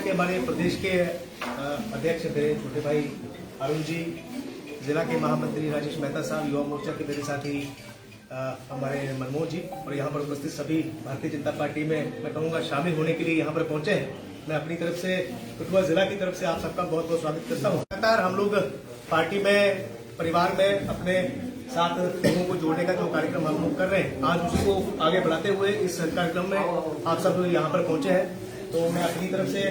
कि हमारे प्रदेश के अध्यक्ष थे छोटे भाई अरुण जी, जिला के महामंत्री राजेश मेहता साहब, युवा मोर्चा के मेरे साथी हमारे मनमोहन जी और यहाँ पर उपस्थित सभी भारतीय जनता पार्टी में मैं कहूँगा शामिल होने के लिए यहाँ पर पहुंचे हैं। मैं अपनी तरफ से कठुआ जिला की तरफ से आप सबका बहुत बहुत स्वागत करता हूँ। लगातार हम लोग पार्टी में, परिवार में अपने साथ लोगों को जोड़ने का जो कार्यक्रम हम लोग कर रहे हैं, आज उसी को आगे बढ़ाते हुए इस कार्यक्रम में आप सब यहाँ पर पहुंचे हैं। तो मैं अपनी तरफ से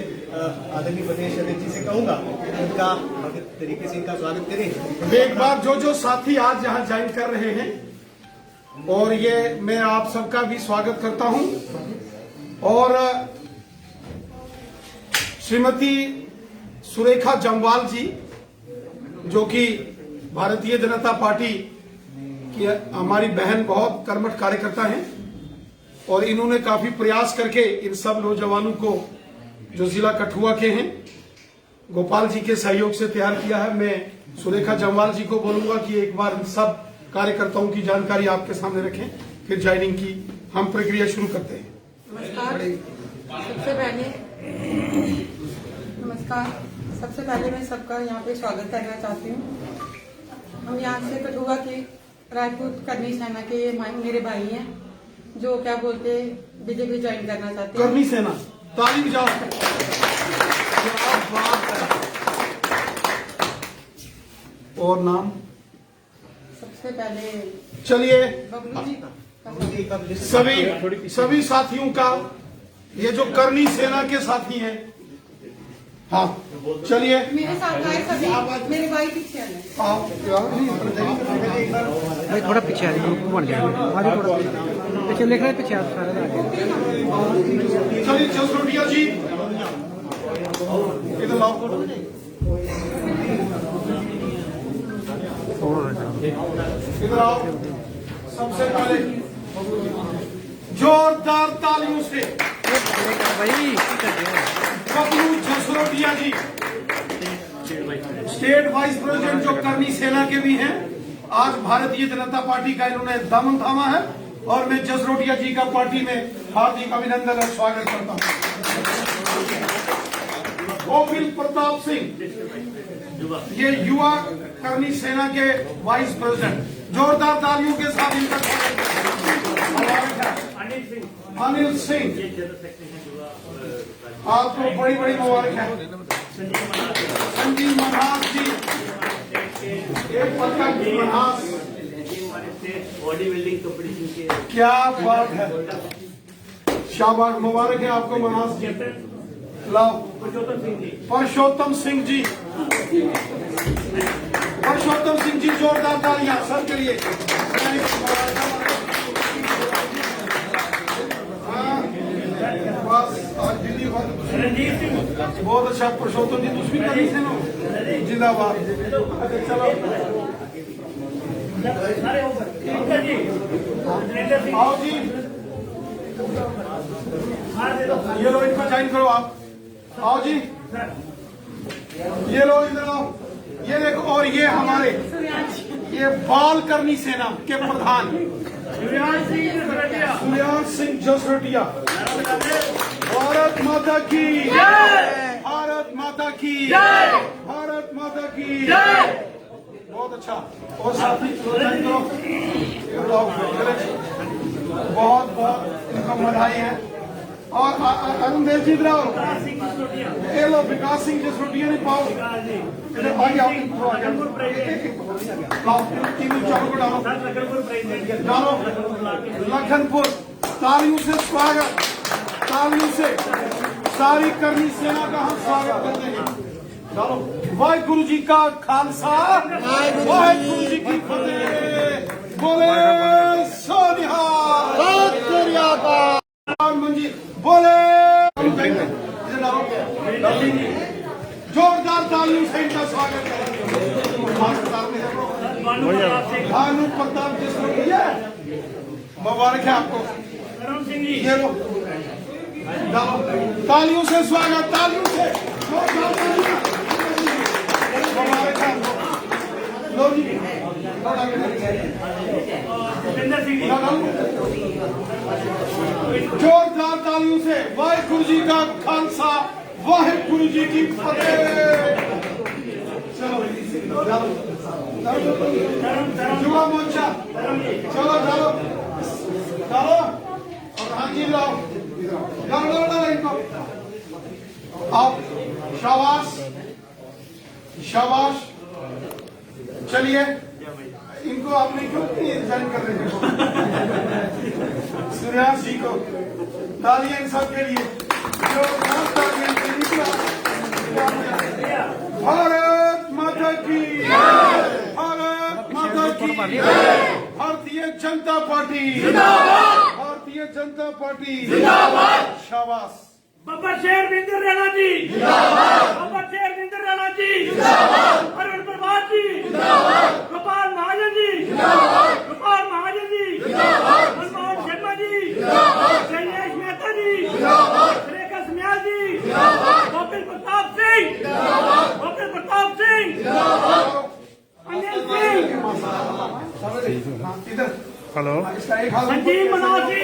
आदरणीय प्रदेश अध्यक्ष जी से कहूंगा उनका तरीके से इनका स्वागत करें। एक बार जो साथी आज यहाँ ज्वाइन कर रहे हैं और ये मैं आप सबका भी स्वागत करता हूं। और श्रीमती सुरेखा जम्वाल जी जो कि भारतीय जनता पार्टी की हमारी बहन, बहुत कर्मठ कार्यकर्ता हैं और इन्होंने काफी प्रयास करके इन सब नौजवानों को जो जिला कठुआ के हैं गोपाल जी के सहयोग से तैयार किया है। मैं सुरेखा जम्वाल जी को बोलूंगा कि एक बार सब कार्यकर्ताओं की जानकारी आपके सामने रखें, फिर ज्वाइनिंग की हम प्रक्रिया शुरू करते हैं। नमस्कार, सबसे पहले मैं सबका यहाँ पे स्वागत करना चाहती हूँ। हम यहाँ से कठुआ के राजपूत करनी सेना के मेरे भाई हैं जो क्या बोलते बीजेपी ज्वाइन करना चाहते हैं। करनी सेना, ताली बजाओ। और नाम सबसे पहले चलिए बबलू जी, सभी साथियों का, ये जो करनी सेना के साथी हैं, हाँ चलिए मेरे साथ आए सभी मेरे भाई पीछे आए। भाई थोड़ा पीछे आ जाइए, बन गया आगे, थोड़ा पीछे लिख रहे पीछे चलिए जसरोटिया जी इधर लाओ। इधर आओ। सबसे पहले जोरदार तालियों से भाई बबलू जसरोटिया जी, स्टेट वाइस प्रेसिडेंट जो करनी सेना के भी हैं। आज भारतीय जनता पार्टी का इन्होंने दामन थामा है और मैं जसरोटिया जी का पार्टी में हार्दिक अभिनंदन और स्वागत करता हूं। गोविल प्रताप सिंह, ये युवा करनी सेना के वाइस प्रेसिडेंट, जोरदार तालियों के साथ इनका स्वागत। अनिल सिंह, आपको बड़ी बड़ी मुबारक है। संजीव मनहास जी, एक पदक मनहास, बॉडी बिल्डिंग कंपटीशन के, क्या बात है, शाबाश, मुबारक है आपको मनहास जी। लाओ परशोत्तम सिंह जी, परशोत्तम सिंह जी, जोरदार तालियां सर के लिए। बहुत अच्छा परशोत्तम जी, तुम भी करनी से नो, जिंदाबाद। चलो आओ जी, ये लो इनको ज्वाइन करो आप। आओ जी, ये लो इधर आओ। ये देखो, और ये हमारे ये बाल करनी सेना के प्रधान सूर्यान सिंह जसरोटिया। भारत माता की जय, भारत माता की जय, भारत माता की जय। बहुत अच्छा। और साथी बहुत बहुत इनको बधाई है। और अरुण देव जी इधर, ये लो विकास सिंह जसरोटिया ने पाओ डालो लखनपुर। तालियों से स्वागत, तालियों से सारी करनी सेना का हम स्वागत करते हैं। चलो, वाहिगुरु जी का खालसा, वाहिगुरु जी की फतेह। बोले सोनिहाल, मंजी बोले। जोरदार तालियों से इनका स्वागत करें। भानु प्रताप जसरोटिया, मुबारक है आपको। ये लो तालियों से स्वागत, तालियों से मुबारक है आपको। लो जी, जोरदार तालियों से वाहिगुरु जी का खालसा, वाहिगुरु जी की फतेह। युवा मोर्चा चलो चलो चलो और हाँ जी लाओ इनको आप शाबाश शाबाश। चलिए इनको आपने क्यों ज्वाइन कर रहे हैं सूर्यांश जी को तालियां इन सब के लिए जो भारत माता की भारत माता की भारतीय जनता पार्टी भारतीय जनता पार्टी शाबाश। बाबा शेर बिंदर राणा जी बाबा शेर बिंदर राणा जी अरुण प्रभात जी गोपाल महाजन जी गोपाल महाजन जी मनमोहन शर्मा जी शैलेश मेहता जी सुरेखा समयाल जी गोपिल प्रताप सिंह अनिल सिंह इधर हेलो संजीव मनोज जी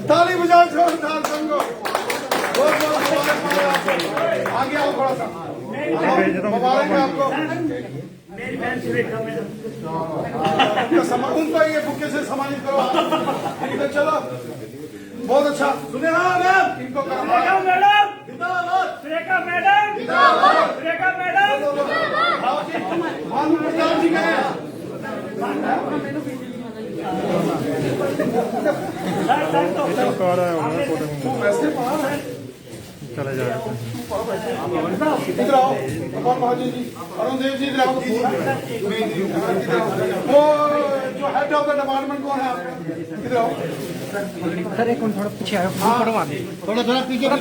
ताली बजाओ जोरदार संगो। आगे आओ थोड़ा सा मुबारक है आपको। मेरी बहन सुरेखा मैडम उनको ये बुके से सम्मानित करो। इधर चलो बहुत अच्छा सुने ना मैम इनको Surekha madam Surekha madam Surekha madam Bhanu Pratap ji गए वैसे पढ़ा है चले जाए इधर आओ गोपाल महाजन जी अरुण देव जी इधर आओ। वो जो हेड ऑफ द डिपार्टमेंट कौन है आपका इधर आओ। सर एक मिनट थोड़ा पीछे आयो फोटो मार दे थोड़ा थोड़ा पीछे थोड़ा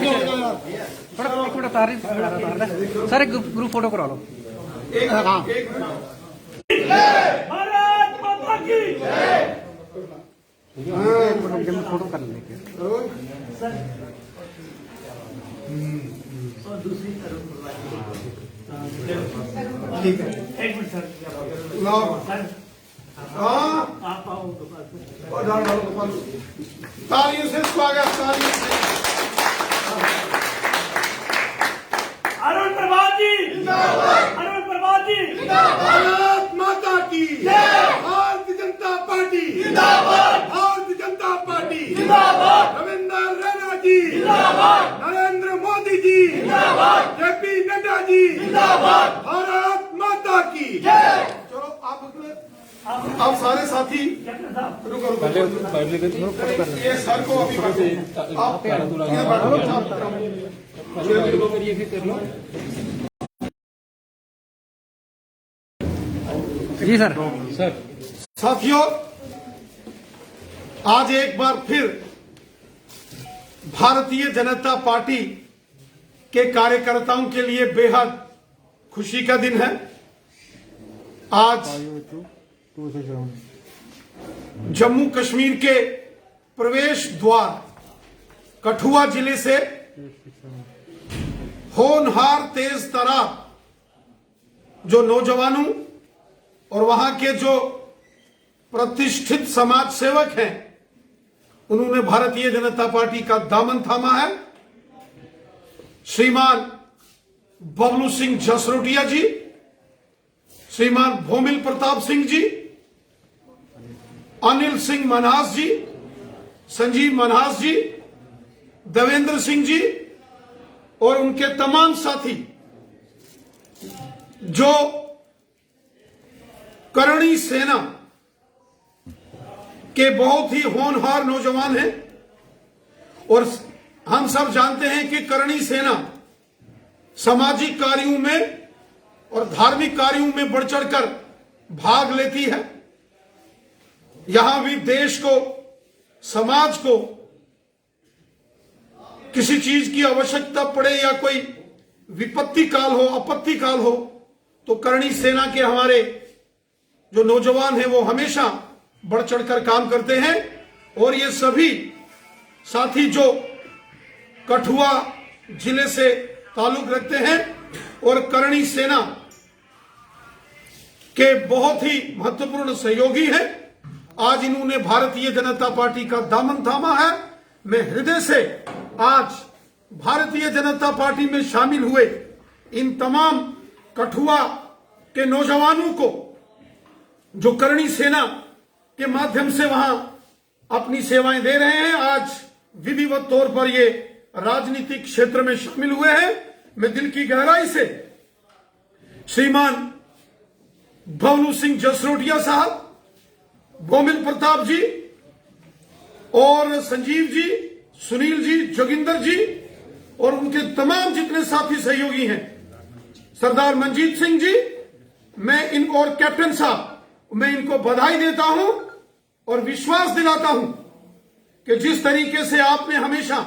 एक मिनट तार सर एक ग्रुप फोटो करा लो। एक भारत माता की फोटो कर लेंगे। ठीक है एक मिनट सर लाओ सर हाँ आप आओ गोपाल और डाल डालो गोपाल तालियों से स्वागत तालियों से। अरुण प्रभात जी अरुण प्रभात जी भारत माता की भारतीय जनता पार्टी भारतीय जनता पार्टी रविंद्र रैना जी नरेंद्र मोदी जी जेपी नड्डा जी भारत माता की। चलो आप सारे साथी रुको रुको ये सर को अभी आप जी सर साथियों आज एक बार फिर भारतीय जनता पार्टी के कार्यकर्ताओं के लिए बेहद खुशी का दिन है। आज जम्मू कश्मीर के प्रवेश द्वार कठुआ जिले से होनहार तेज तरार जो नौजवानों और वहां के जो प्रतिष्ठित समाज सेवक हैं उन्होंने भारतीय जनता पार्टी का दामन थामा है। श्रीमान बबलू सिंह जसरोटिया जी, श्रीमान भोमिल प्रताप सिंह जी, अनिल सिंह मनहास जी, संजीव मनहास जी, देवेंद्र सिंह जी और उनके तमाम साथी जो करणी सेना के बहुत ही होनहार नौजवान हैं। और हम सब जानते हैं कि करणी सेना सामाजिक कार्यों में और धार्मिक कार्यों में बढ़ चढ़कर भाग लेती है। यहां भी देश को समाज को किसी चीज की आवश्यकता पड़े या कोई विपत्ति काल हो आपत्ति काल हो तो करणी सेना के हमारे जो नौजवान हैं वो हमेशा बढ़ चढ़कर काम करते हैं। और ये सभी साथी जो कठुआ जिले से ताल्लुक रखते हैं और करणी सेना के बहुत ही महत्वपूर्ण सहयोगी हैं। आज इन्होंने भारतीय जनता पार्टी का दामन थामा है। मैं हृदय से आज भारतीय जनता पार्टी में शामिल हुए इन तमाम कठुआ के नौजवानों को, जो करणी सेना के माध्यम से वहां अपनी सेवाएं दे रहे हैं, आज विधिवत तौर पर ये राजनीतिक क्षेत्र में शामिल हुए हैं, मैं दिल की गहराई से श्रीमान भवनू सिंह जसरोटिया साहब, बोमिल प्रताप जी और संजीव जी, सुनील जी, जोगिंदर जी और उनके तमाम जितने साथी सहयोगी हैं, सरदार मनजीत सिंह जी, मैं इनको और कैप्टन साहब, मैं इनको बधाई देता हूं और विश्वास दिलाता हूं कि जिस तरीके से आपने हमेशा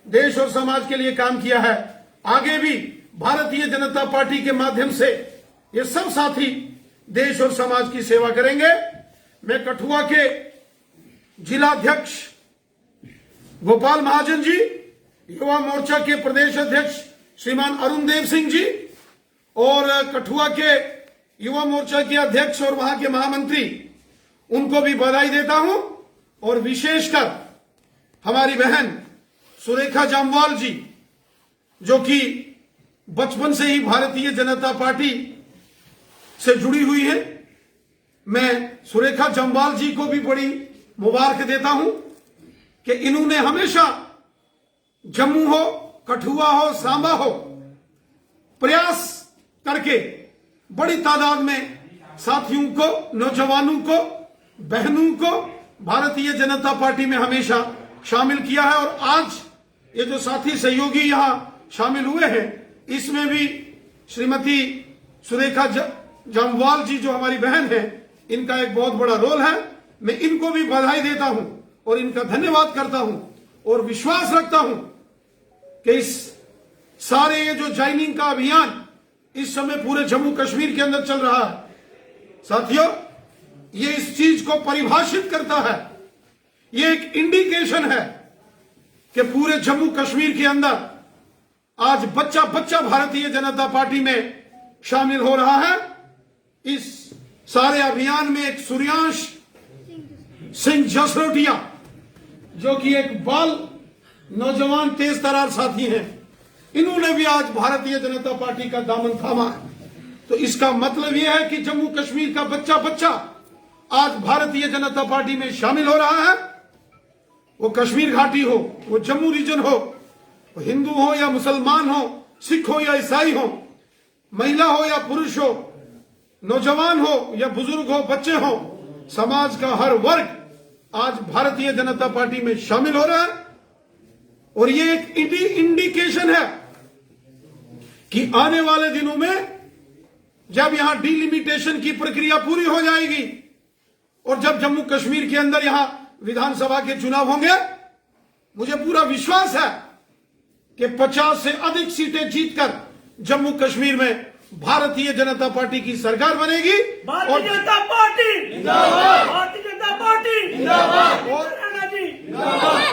देश और समाज के लिए काम किया है, आगे भी भारतीय जनता पार्टी के माध्यम से ये सब साथी देश और समाज की सेवा करेंगे। मैं कठुआ के जिलाध्यक्ष गोपाल महाजन जी, युवा मोर्चा के प्रदेश अध्यक्ष श्रीमान अरुण देव सिंह जी और कठुआ के युवा मोर्चा के अध्यक्ष और वहां के महामंत्री, उनको भी बधाई देता हूं और विशेषकर हमारी बहन सुरेखा जामवाल जी, जो कि बचपन से ही भारतीय जनता पार्टी से जुड़ी हुई है। मैं सुरेखा जामवाल जी को भी बड़ी मुबारक देता हूं कि इन्होंने हमेशा जम्मू हो, कठुआ हो, सांबा हो, प्रयास करके बड़ी तादाद में साथियों को, नौजवानों को, बहनों को भारतीय जनता पार्टी में हमेशा शामिल किया है। और आज ये जो साथी सहयोगी यहां शामिल हुए हैं, इसमें भी श्रीमती सुरेखा जामवाल जी जो हमारी बहन है, इनका एक बहुत बड़ा रोल है। मैं इनको भी बधाई देता हूं और इनका धन्यवाद करता हूं और विश्वास रखता हूं कि इस सारे ये जो ज्वाइनिंग का अभियान इस समय पूरे जम्मू कश्मीर के अंदर चल रहा है, साथियों, ये इस चीज को परिभाषित करता है, ये एक इंडिकेशन है कि पूरे जम्मू कश्मीर के अंदर आज बच्चा बच्चा भारतीय जनता पार्टी में शामिल हो रहा है। इस सारे अभियान में एक सूर्यांश सिंह जसरोटिया, जो कि एक बाल नौजवान तेज तरार साथी हैं, इन्होंने भी आज भारतीय जनता पार्टी का दामन थामा है। तो इसका मतलब यह है कि जम्मू कश्मीर का बच्चा बच्चा आज भारतीय जनता पार्टी में शामिल हो रहा है। वो कश्मीर घाटी हो, वो जम्मू रीजन हो, वो हिंदू हो या मुसलमान हो, सिख हो या ईसाई हो, महिला हो या पुरुष हो, नौजवान हो या बुजुर्ग हो, बच्चे हो, समाज का हर वर्ग आज भारतीय जनता पार्टी में शामिल हो रहा है। और ये एक इंडिकेशन है कि आने वाले दिनों में जब यहां डिलिमिटेशन की प्रक्रिया पूरी हो जाएगी और जब जम्मू कश्मीर के अंदर यहां विधानसभा के चुनाव होंगे, मुझे पूरा विश्वास है कि 50 से अधिक सीटें जीतकर जम्मू कश्मीर में भारतीय जनता पार्टी की सरकार बनेगी। भारतीय जनता पार्टी जिंदाबाद, भारतीय जनता पार्टी जिंदाबाद,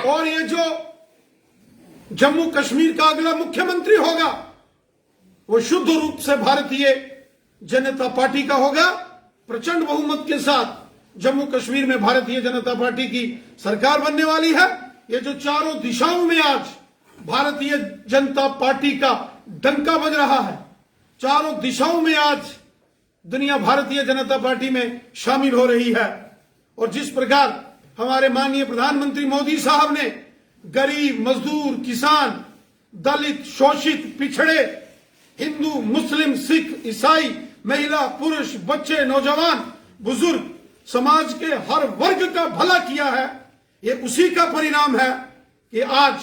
और ये जो जम्मू कश्मीर का अगला मुख्यमंत्री होगा, वो शुद्ध रूप से भारतीय जनता पार्टी का होगा। प्रचंड बहुमत के साथ जम्मू कश्मीर में भारतीय जनता पार्टी की सरकार बनने वाली है। ये जो चारों दिशाओं में आज भारतीय जनता पार्टी का डंका बज रहा है, चारों दिशाओं में आज दुनिया भारतीय जनता पार्टी में शामिल हो रही है। और जिस प्रकार हमारे माननीय प्रधानमंत्री मोदी साहब ने गरीब, मजदूर, किसान, दलित, शोषित, पिछड़े, हिंदू, मुस्लिम, सिख, ईसाई, महिला, पुरुष, बच्चे, नौजवान, बुजुर्ग, समाज के हर वर्ग का भला किया है, ये उसी का परिणाम है कि आज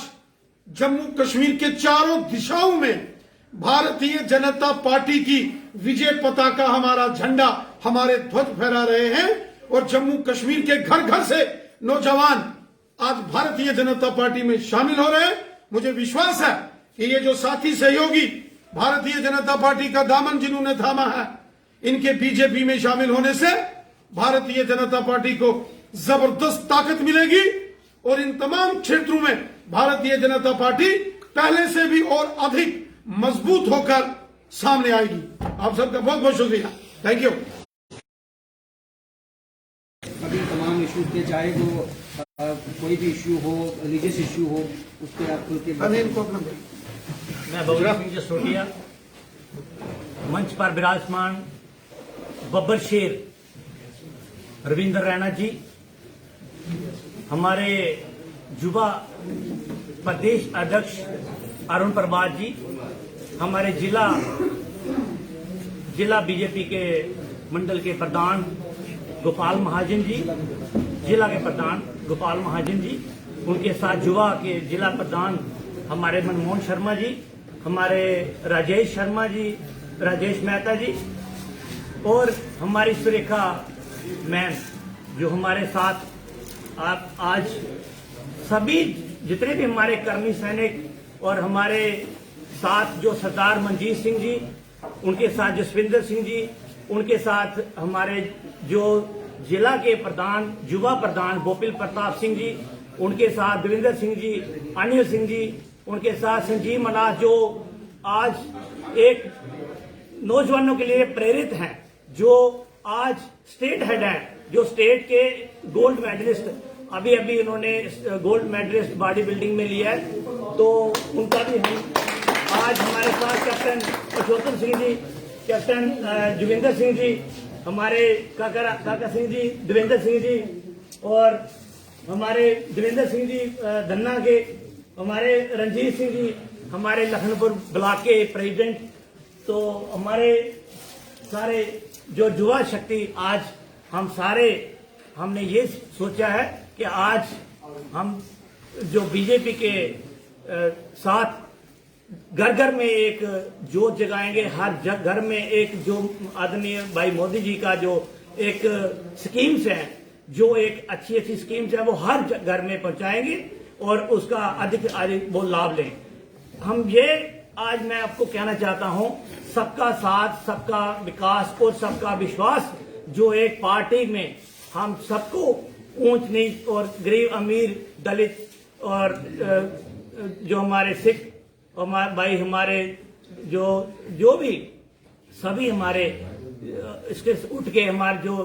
जम्मू कश्मीर के चारों दिशाओं में भारतीय जनता पार्टी की विजय पताका, हमारा झंडा, हमारे ध्वज फहरा रहे हैं। और जम्मू कश्मीर के घर घर से नौजवान आज भारतीय जनता पार्टी में शामिल हो रहे हैं। मुझे विश्वास है कि ये जो साथी सहयोगी भारतीय जनता पार्टी का दामन जिन्होंने थामा है, इनके बीजेपी में शामिल होने से भारतीय जनता पार्टी को जबरदस्त ताकत मिलेगी और इन तमाम क्षेत्रों में भारतीय जनता पार्टी पहले से भी और अधिक मजबूत होकर सामने आएगी। आप सबका बहुत बहुत शुक्रिया। Thank you. अभी तमाम इशू के चाहे जो कोई भी इश्यू हो, रिलीजियस इश्यू हो, उसके आप खुल के अनिल को अपना मैं बबूरा सिंह जसरोटिया, मंच पर विराजमान बब्बर शेर रविंद्र रैना जी, हमारे युवा प्रदेश अध्यक्ष अरुण प्रभात जी, हमारे जिला बीजेपी के मंडल के प्रधान गोपाल महाजन जी, जिला के प्रधान गोपाल महाजन जी, उनके साथ युवा के जिला प्रधान हमारे मनमोहन शर्मा जी, हमारे राजेश शर्मा जी, राजेश मेहता जी, और हमारी सुरेखा मैम जो हमारे साथ आप आज सभी जितने भी हमारे कर्मी सैनिक और हमारे साथ जो सरदार मनजीत सिंह जी, उनके साथ जसविंदर सिंह जी, उनके साथ हमारे जो जिला के प्रधान युवा प्रधान गोपिल प्रताप सिंह जी, उनके साथ देवेंद्र सिंह जी, अनिल सिंह जी, उनके साथ संजीव मनास जो आज एक नौजवानों के लिए प्रेरित हैं, जो आज स्टेट हेड हैं, जो स्टेट के गोल्ड मेडलिस्ट अभी इन्होंने गोल्ड मेडलिस्ट बॉडी बिल्डिंग में लिया है, तो उनका भी हम आज हमारे साथ कैप्टन पुरुषोत्तम सिंह जी, कैप्टन जोगिंदर सिंह जी, हमारे काका सिंह जी, देवेंद्र सिंह जी, और हमारे देवेंद्र सिंह जी धन्ना के, हमारे रंजीत सिंह जी, हमारे लखनपुर ब्लॉक के प्रेसिडेंट, तो हमारे सारे जो युवा शक्ति आज हम सारे हमने ये सोचा है कि आज हम जो बीजेपी के साथ घर घर में एक जोत जगाएंगे, हर घर में एक जो आदरणीय भाई मोदी जी का जो एक स्कीम्स है, जो एक अच्छी अच्छी स्कीम्स है, वो हर घर में पहुंचाएंगे और उसका अधिक वो लाभ लें। हम ये आज मैं आपको कहना चाहता हूं, सबका साथ, सबका विकास और सबका विश्वास जो एक पार्टी में हम सबको ऊंच नीच और गरीब अमीर दलित और जो हमारे सिख और भाई हमारे जो भी सभी हमारे इसके उठ के हमारे जो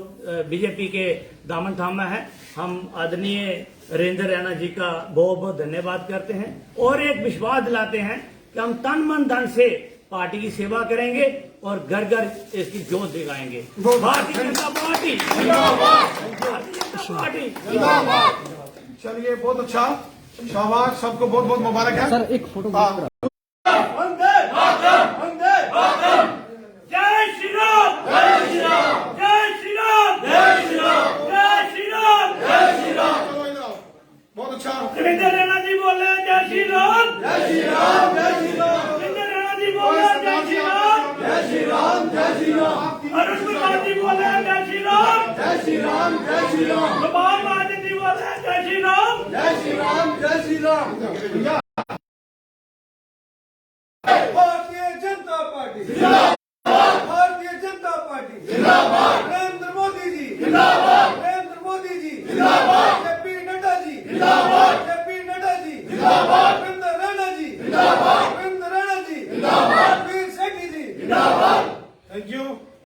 बीजेपी के दामन थामा है, हम आदरणीय रविंद्र रैना जी का बहुत बहुत धन्यवाद करते हैं और एक विश्वास दिलाते हैं कि हम तन मन धन से पार्टी की सेवा करेंगे और घर घर इसकी जोत दिखाएंगे। भारतीय जनता पार्टी चलिए, बहुत अच्छा, शाबाश, सबको बहुत बहुत मुबारक है। सर एक फोटो जय श्री राम, जय श्री राम, जय श्री राम, जय श्री राम, जय श्री राम, जय श्री राम। चलो इधर आओ, बहुत अच्छा। रविंद्र रैना जी बोले जय श्री राम, जय श्री राम, जय श्री राम। रविंद्र रैना जी बोले जय श्री राम, जय श्री राम, जय श्री राम। अरुण प्रभात जी बोले जय श्री राम, जय श्री राम, जय श्री राम। गोपाल महाजन जी बोले जय श्री राम, जय श्री राम, जय श्री राम। भारतीय जनता पार्टी